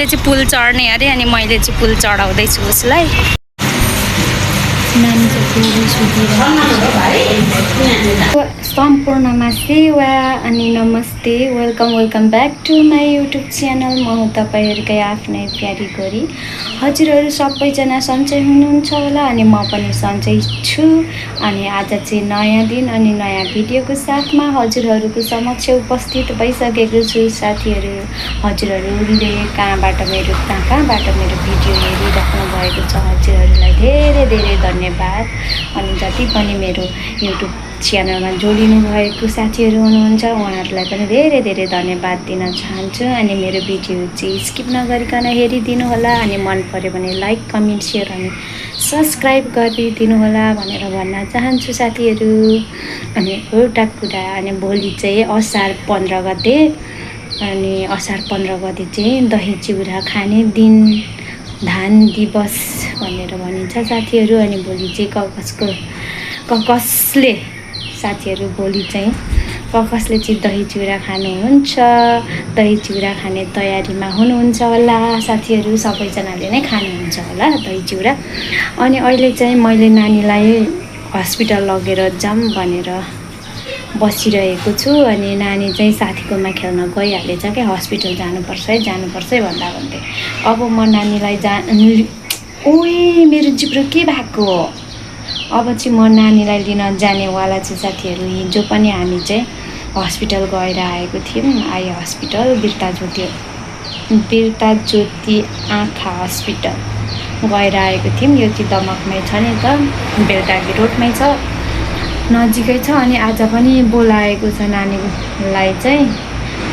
उसले चाहिँ पुल चढ्ने अरे अनि मैले चाहिँ पुल चढाउँदैछु उसलाई। नानी चाहिँ सम्पूर्णमा सेवा अनि नमस्ते। Welcome back to my YouTube channel. म तपाईँहरूकै आफ्नै प्यारी गोरी। हजुरहरू सबैजना सन्चै हुनुहुन्छ होला अनि म पनि सन्चै छु। अनि आज चाहिँ नयाँ दिन अनि नयाँ भिडियोको साथमा हजुरहरूको समक्ष उपस्थित भइसकेको छु। साथीहरू, हजुरहरूले कहाँबाट मेरो भिडियो हेरिराख्नु भएको छ हजुरहरूलाई धेरै धेरै धन्यवाद। अनि जति पनि मेरो युट्युब च्यानलमा जोडिनु भएको साथीहरू हुनुहुन्छ उहाँहरूलाई पनि धेरै धेरै धन्यवाद दिन चाहन्छु। अनि मेरो भिडियो चाहिँ स्किप नगरिकन हेरिदिनु होला अनि मन पर्यो भने लाइक, कमेन्ट, सेयर अनि सब्सक्राइब गरिदिनु होला भनेर भन्न चाहन्छु साथीहरू। अनि एउटा कुरा, अनि भोलि चाहिँ असार 15 गते अनि असार 15 गते चाहिँ दही चिउरा खाने दिन, धान दिवस भनेर भनिन्छ साथीहरू। अनि भोलि चाहिँ कसले साथीहरू भोलि चाहिँ कसले चाहिँ दही चिउरा खानुहुन्छ, दही चिउरा खाने तयारीमा हुनुहुन्छ होला साथीहरू। सबैजनाले नै खानुहुन्छ होला दही चिउरा। अनि अहिले चाहिँ मैले नानीलाई हस्पिटल लगेर जाऊँ भनेर बसिरहेको छु। अनि नानी चाहिँ साथीकोमा खेल्न गइहालेछ क्या, हस्पिटल जानुपर्छ है भन्दा भन्दै अब म नानीलाई ओइ मेरो जिब्रो के भएको हो। अब चाहिँ म नानीलाई लिन जानेवाला छु साथीहरू। हिजो पनि हामी चाहिँ हस्पिटल गएर आएको थियौँ। आई हस्पिटल, बिर्ता ज्योति आँखा हस्पिटल गएर आएको थियौँ। यो चाहिँ दमकमै छ नि त, बेलटागी रोडमै छ, नजिकै छ। अनि आज पनि बोलाएको छ नानीलाई चाहिँ,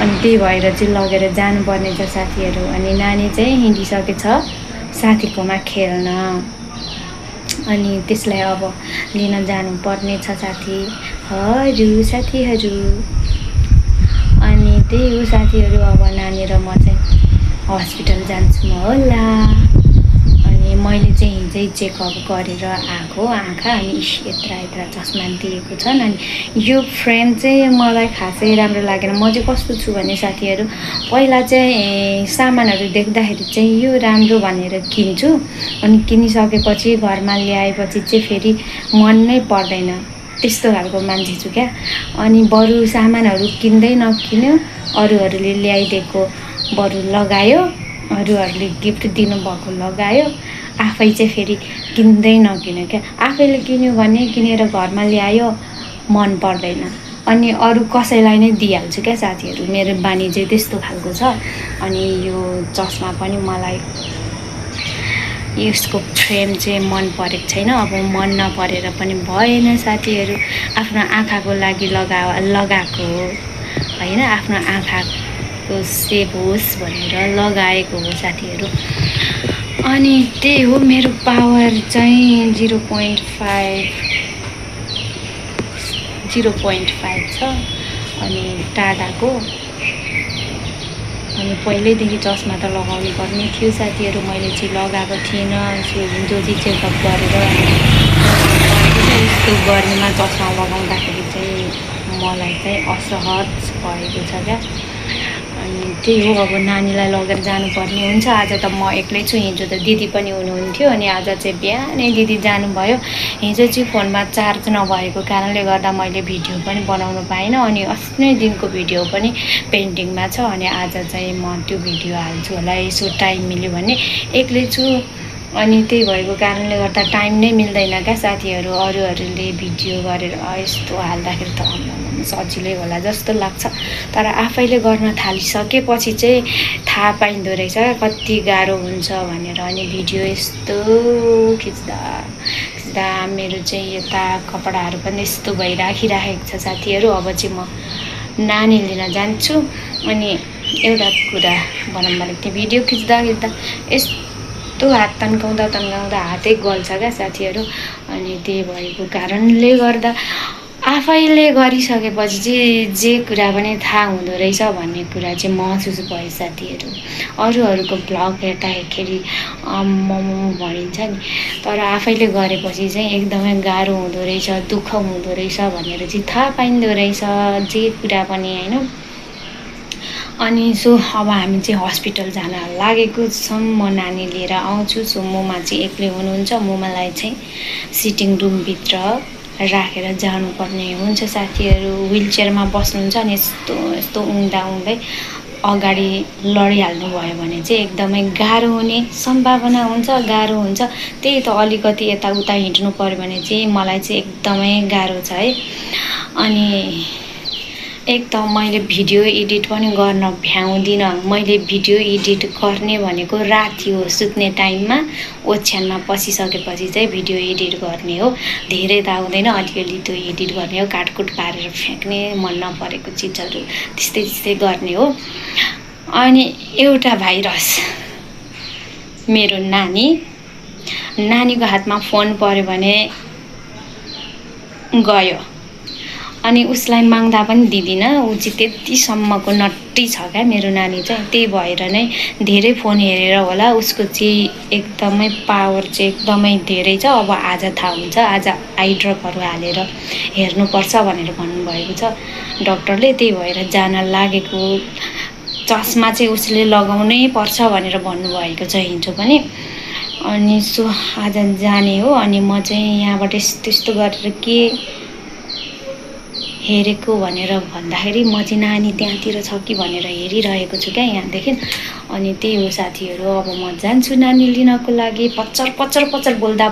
अनि त्यही भएर चाहिँ लगेर जानुपर्ने छ साथीहरू। अनि नानी चाहिँ हिँडिसकेछ साथीकोमा खेल्न, अनि त्यसलाई अब लिन जानुपर्ने छ साथीहरू। अनि त्यही हो साथीहरू, अब नानी र म चाहिँ हस्पिटल जान्छौँ होला। अनि मैले चाहिँ हिजै चेकअप गरेर आएको आँखा, अनि यत्रा चस्मा दिएको छन्। अनि यो फ्रेम चाहिँ मलाई खासै राम्रो लागेन। म चाहिँ कस्तो छु भने साथीहरू, पहिला चाहिँ सामानहरू देख्दाखेरि चाहिँ यो राम्रो भनेर किन्छु, अनि किनिसकेपछि घरमा ल्याएपछि चाहिँ फेरि मन नै पर्दैन, त्यस्तो खालको मान्छे छु क्या। अनि बरु सामानहरू किन्दै नकिन्यो, अरूहरूले ल्याइदिएको बरु लगायो, अरूहरूले गिफ्ट दिनुभएको लगायो, आफै चाहिँ फेरि किन्दै नकिन्यो क्या। आफैले किन्यो भने किनेर घरमा ल्यायो मन पर्दैन, अनि अरू कसैलाई नै दिइहाल्छु क्या साथीहरू। मेरो बानी चाहिँ त्यस्तो खालको छ। अनि यो चस्मा पनि मलाई यसको फ्रेम चाहिँ मन परेको छैन। अब मन नपरेर पनि भएन साथीहरू, आफ्नो आँखाको लागि लगाएको हो होइन, आफ्नो आँखाको सेप होस् भनेर लगाएको हो साथीहरू। अनि त्यही हो, मेरो पावर चाहिँ 0.5 छ अनि टाढाको। अनि पहिल्यैदेखि चस्मा त लगाउनु पर्ने थियो साथीहरू, मैले चाहिँ लगाएको थिइनँ। जो चाहिँ चेकअप गरेर यस्तो गर्मीमा चस्मा लगाउँदाखेरि चाहिँ मलाई चाहिँ असहज भएको छ क्या। अनि त्यही हो, अब नानीलाई लगेर जानुपर्ने हुन्छ। आज त म एक्लै छु, हिजो त दिदी पनि हुनुहुन्थ्यो। अनि आज चाहिँ बिहानै दिदी जानुभयो। हिजो चाहिँ फोनमा चार्ज नभएको कारणले गर्दा मैले भिडियो पनि बनाउनु पाइनँ। अनि अस्ति नै दिनको भिडियो पनि पेन्डिङमा छ। अनि आज चाहिँ म त्यो भिडियो हाल्छु होला, यसो टाइम मिल्यो भने। एक्लै छु अनि त्यही भएको कारणले गर्दा टाइम नै मिल्दैन क्या साथीहरू। अरूहरूले भिडियो गरेर यस्तो हाल्दाखेरि त सजिलै होला जस्तो लाग्छ, तर आफैले गर्न थालिसकेपछि चाहिँ थाहा पाइँदो रहेछ कति गाह्रो हुन्छ भनेर। अनि भिडियो यस्तो खिच्दा मेरो चाहिँ यता कपडाहरू पनि यस्तो भइराखिराखेको छ साथीहरू। अब चाहिँ म नानी लिन जान्छु। अनि एउटा कुरा भनौँ भने त्यो भिडियो खिच्दा यस्तो हात तन्काउँदा हातै गल्छ क्या साथीहरू। अनि त्यही भएको कारणले गर्दा आफैले गरिसकेपछि चाहिँ जे कुरा पनि थाहा हुँदो रहेछ भन्ने कुरा चाहिँ महसुस भयो साथीहरू। अरूहरूको भ्लग हेर्दाखेरि भनिन्छ नि, तर आफैले गरेपछि चाहिँ एकदमै गाह्रो हुँदो रहेछ, दुःख हुँदो रहेछ भनेर चाहिँ थाहा पाइँदो रहेछ जे कुरा पनि होइन। अनि सो अब हामी चाहिँ हस्पिटल जान लागेको छौँ। म नानी लिएर आउँछु। सो मोमा चाहिँ एक्लै हुनुहुन्छ। मोमालाई चाहिँ सिटिङ रुमभित्र राखेर जानुपर्ने हुन्छ। साथीहरू व्हिलचेयरमा बस्नुहुन्छ अनि यस्तो यस्तो उँदै अगाडि लडिहाल्नु भयो भने चाहिँ एकदमै गाह्रो हुने सम्भावना हुन्छ, गाह्रो हुन्छ। त्यही त अलिकति यताउता हिँड्नु पर्यो भने चाहिँ मलाई चाहिँ एकदमै गाह्रो छ है। अनि एक त मैले भिडियो एडिट पनि गर्न भ्याउँदिनँ। मैले भिडियो एडिट गर्ने भनेको राति हो, सुत्ने टाइममा ओछ्यानमा पसिसकेपछि चाहिँ भिडियो एडिट गर्ने हो। धेरै त आउँदैन, अलिअलि त्यो एडिट गर्ने हो, काटकुट पारेर फ्याँक्ने, मन नपरेको चिजहरू त्यस्तै गर्ने हो। अनि एउटा भाइरस, मेरो नानीको हातमा फोन पर्यो भने गयो। अनि उसलाई माग्दा पनि दिदिनँ। ऊ चाहिँ त्यतिसम्मको नट्टी छ क्या मेरो नानी चाहिँ। त्यही भएर नै धेरै फोन हेरेर होला उसको चाहिँ एकदमै पावर चाहिँ एकदमै धेरै छ। अब आज थाहा हुन्छ, आज आई ड्रपहरू हालेर हेर्नुपर्छ भनेर भन्नुभएको छ डक्टरले। त्यही भएर जान लागेको। चस्मा चाहिँ उसले लगाउनै पर्छ भनेर भन्नुभएको छ हिजो पनि। अनि सो आज जाने हो। अनि म चाहिँ यहाँबाट यस्तो गरेर के हेरेको भनेर भन्दाखेरि म चाहिँ नानी त्यहाँतिर छ कि भनेर हेरिरहेको छु क्या यहाँदेखि। अनि त्यही हो साथीहरू, अब म जान्छु नानी लिनको लागि। पच्चर बोल्दा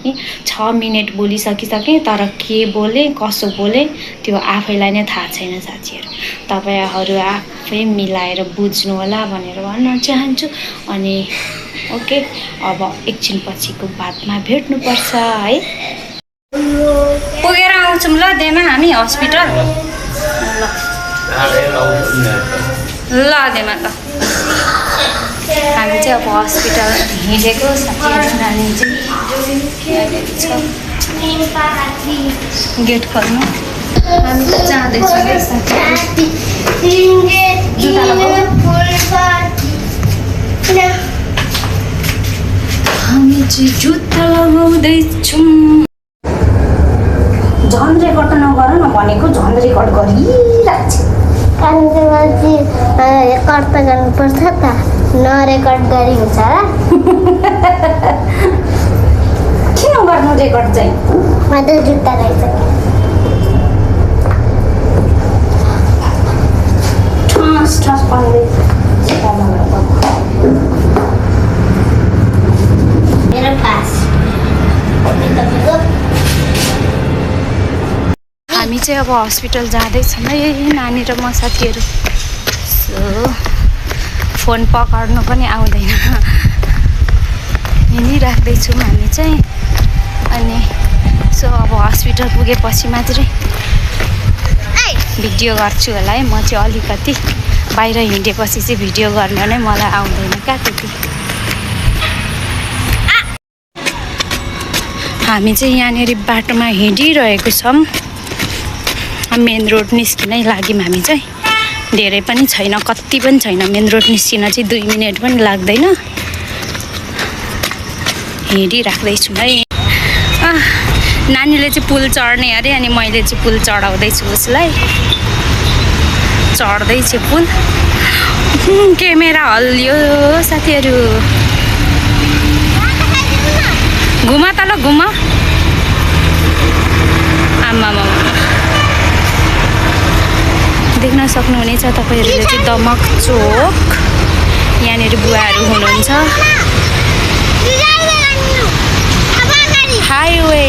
नि 6 मिनट बोलिसकिसकेँ। तर के बोलेँ कसो बोलेँ त्यो आफैलाई नै थाहा छैन साथीहरू। तपाईँहरू आफै मिलाएर बुझ्नु होला भनेर भन्न चाहन्छु। अनि ओके, अब एकछिन पछिको बादमा भेट्नुपर्छ है। पुगेर आउँछौँ ल देमा हामी हस्पिटल। ल देमा ल, हामी चाहिँ अब हस्पिटल हिँडेको। साथीहरू नानी चाहिँ गेट खोल्नु। हामी त जाँदैछौँ है साथीहरू। जुत्ता लगाउनु। हामी चाहिँ जुत्ता लगाउँदैछौँ। झन् रेकर्ड नगर न भनेको, झन् रेकर्ड गरिरहेको छ। रेकर्ड त गर्नुपर्छ त, नरेकर्ड गरी हुन्छ र। किन गर्नु रेकर्ड चाहिँ? म त जुत्ता लगाइसकेँ। ठस पाउँदै मेरो पास हामी चाहिँ अब हस्पिटल जाँदैछौँ है नानी र म साथीहरू। सो फोन पक्र्नु पनि आउँदैन, हिँडिराख्दैछौँ हामी चाहिँ। अनि सो अब हस्पिटल पुगेपछि मात्रै भिडियो गर्छु होला है। म चाहिँ अलिकति बाहिर हिँडेपछि चाहिँ भिडियो गर्न नै मलाई आउँदैन क्या त्यति। हामी चाहिँ यहाँनिर बाटोमा हिँडिरहेको छौँ। मेन रोड निस्किनै लाग्यौँ हामी चाहिँ। धेरै पनि छैन, कति पनि छैन। मेन रोड निस्किन चाहिँ 2 मिनट पनि लाग्दैन। हिँडिराख्दैछु है। नानीले चाहिँ पुल चढ्ने अरे, अनि मैले चाहिँ पुल चढाउँदैछु उसलाई। चढ्दैछु पुल। क्यामेरा हल्लियो साथीहरू। घुमा त ल घुमा। आमामा देख्न सक्नुहुनेछ तपाईँहरूले चाहिँ दमक चोक। यहाँनिर बुवाहरू हुनुहुन्छ। हाइवे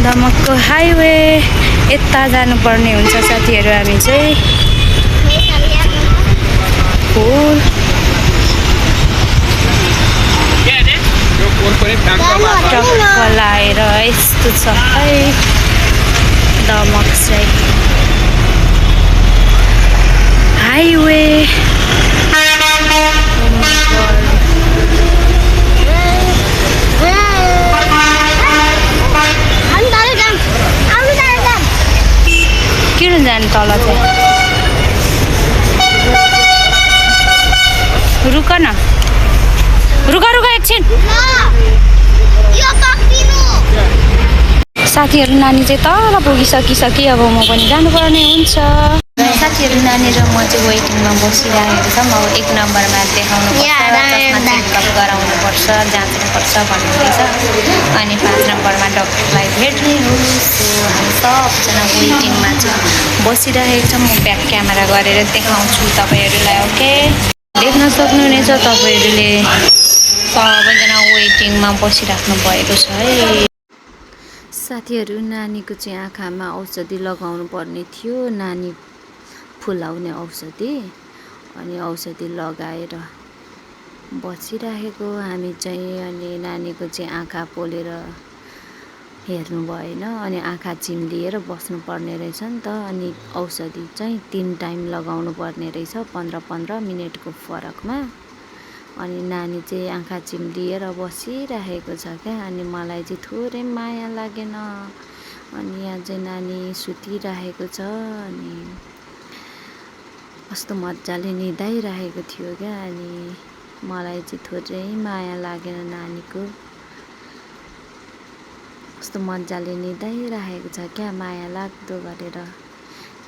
दमकको हाइवे यता जानुपर्ने हुन्छ साथीहरू। हामी चाहिँ ट्रक लाएर यस्तो छ है दमक चाहिँ हाइवे। किन जाने तल चाहिँ? रुक न, रुक एकछिन। साथीहरू नानी चाहिँ तल पुगिसकिसके अब म पनि जानुपर्ने हुन्छ। साथीहरू नानी र म चाहिँ वेटिङमा बसिरहेको छौँ। अब 1 नम्बरमा देखाउनुपर्छ, चेकअप गराउनुपर्छ, जाँच्नुपर्छ भन्नुहुँदैछ। अनि 5 नम्बरमा डक्टरलाई भेट्ने हो। सो हामी सबजना वेटिङमा चाहिँ बसिरहेको छौँ। म ब्याक क्यामेरा गरेर देखाउँछु तपाईँहरूलाई। ओके, देख्न सक्नुहुनेछ तपाईँहरूले सबैजना वेटिङमा बसिराख्नु भएको छ है। साथीहरू नानीको चाहिँ आँखामा औषधि लगाउनु पर्ने थियो, नानी फुलाउने औषधि। अनि औषधि लगाएर बसिरहेको हामी चाहिँ। अनि नानीको चाहिँ आँखा पोलेर हेर्नु भएन, अनि आँखा चिम्लिएर बस्नुपर्ने रहेछ नि त। अनि औषधि चाहिँ 3 टाइम लगाउनु पर्ने रहेछ 15-15 मिनटको फरकमा। अनि नानी चाहिँ आँखा चिम्लिएर बसिरहेको छ क्या। अनि मलाई चाहिँ थोरै माया लागेन। अनि यहाँ चाहिँ नानी सुतिरहेको छ। अनि कस्तो मजाले निदाइरहेको थियो क्या। अनि मलाई चाहिँ थोरै माया लागेन नानीको। कस्तो मजाले निदाइरहेको छ क्या, माया लाग्दो गरेर।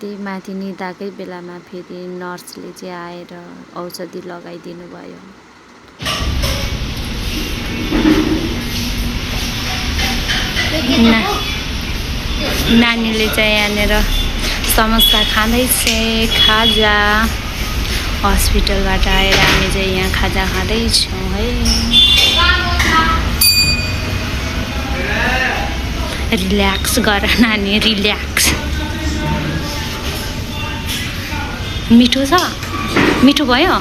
त्यही माथि निदाएकै बेलामा फेरि नर्सले चाहिँ आएर औषधि लगाइदिनु भयो। नानीले चाहिँ यहाँनिर समोसा खाँदैछ, खाजा। हस्पिटलबाट आएर हामी चाहिँ यहाँ खाजा खाँदैछौँ है। रिल्याक्स गर नानी, रिल्याक्स। मिठो छ? मिठो भयो?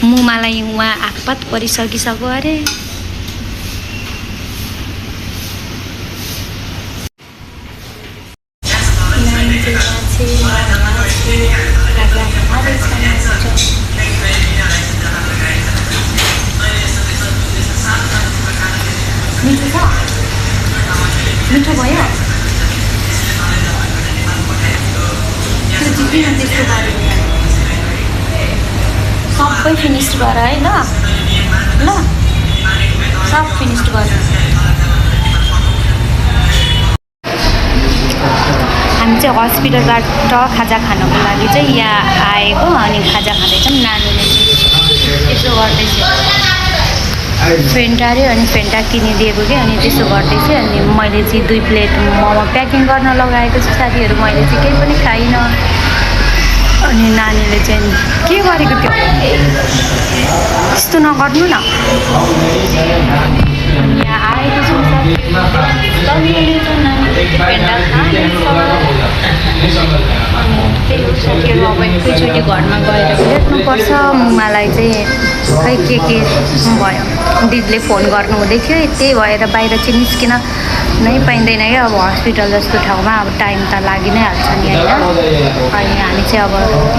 मुमालाई उहाँ आगपात परिसकिसक्यो अरे। मिठो छ? मिठो भयो? त्यो चाहिँ किन त्यस्तो गर्यो? सबै फिनिस गर है ल। ल सब फिनिस गर। हामी चाहिँ हस्पिटलबाट खाजा खानको लागि चाहिँ यहाँ आएको। अनि खाजा खाँदैछौँ। नानीले यसो गर्दैछ, फेन्टा रे। अनि फेन्टा किनिदिएको कि, अनि त्यसो गर्दैछ। अनि मैले चाहिँ 2 प्लेट मोमो प्याकिङ गर्न लगाएको छु साथीहरू। मैले चाहिँ केही पनि खाइनँ। अनि नानीले चाहिँ के गरेको थियो? त्यस्तो नगर्नु न। यहाँ आएको छु त्यही हो साथीहरू। अब एकैचोटि घरमा गएर भेट्नुपर्छ। मलाई चाहिँ खै के भयो, दिदीले फोन गर्नु हुँदै थियो। त्यही भएर बाहिर चाहिँ निस्किन नै पाइँदैन क्या। अब हस्पिटल जस्तो ठाउँमा अब टाइम त लागि नै हाल्छ नि होइन। अनि हामी चाहिँ अब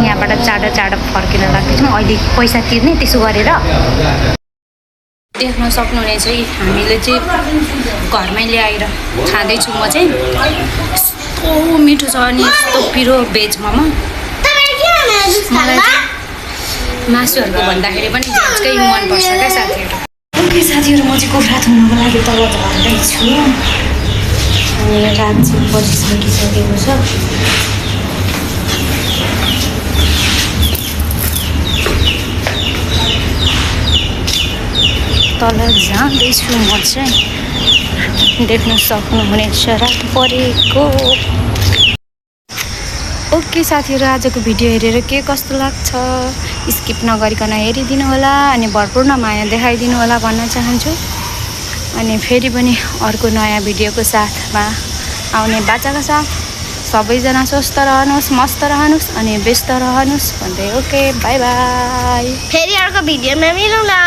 यहाँबाट चाँडो फर्किन लाग्दैछौँ। अहिले पैसा तिर्ने त्यसो गरेर। देख्न सक्नुहुनेछ हामीले चाहिँ घरमै ल्याएर खाँदैछु। म चाहिँ यस्तो मिठो छ अनि यस्तो पिरो भेज मोमो। मलाई चाहिँ मासुहरूको भन्दाखेरि पनि भेजकै मनपर्छ क्या साथीहरू। ओके साथीहरू, म चाहिँ कुखुरा थुन्नुको लागि तल झर्दैछु। अनि रात चाहिँ बजिसकिसकेको छ। तल जाँदैछु म चाहिँ। देख्न सक्नुहुनेछ रात परेको। ओके साथीहरू, आजको भिडियो हेरेर के कस्तो लाग्छ स्किप नगरिकन हेरिदिनु होला। अनि भरपूर्ण माया देखाइदिनु होला भन्न चाहन्छु। अनि फेरि पनि अर्को नयाँ भिडियोको साथमा आउने बाचाको साथ। सबैजना स्वस्थ रहनुहोस्, मस्त रहनुहोस् अनि व्यस्त रहनुहोस् भन्दै ओके बाई बाई। फेरि अर्को भिडियोमा मिलौँला।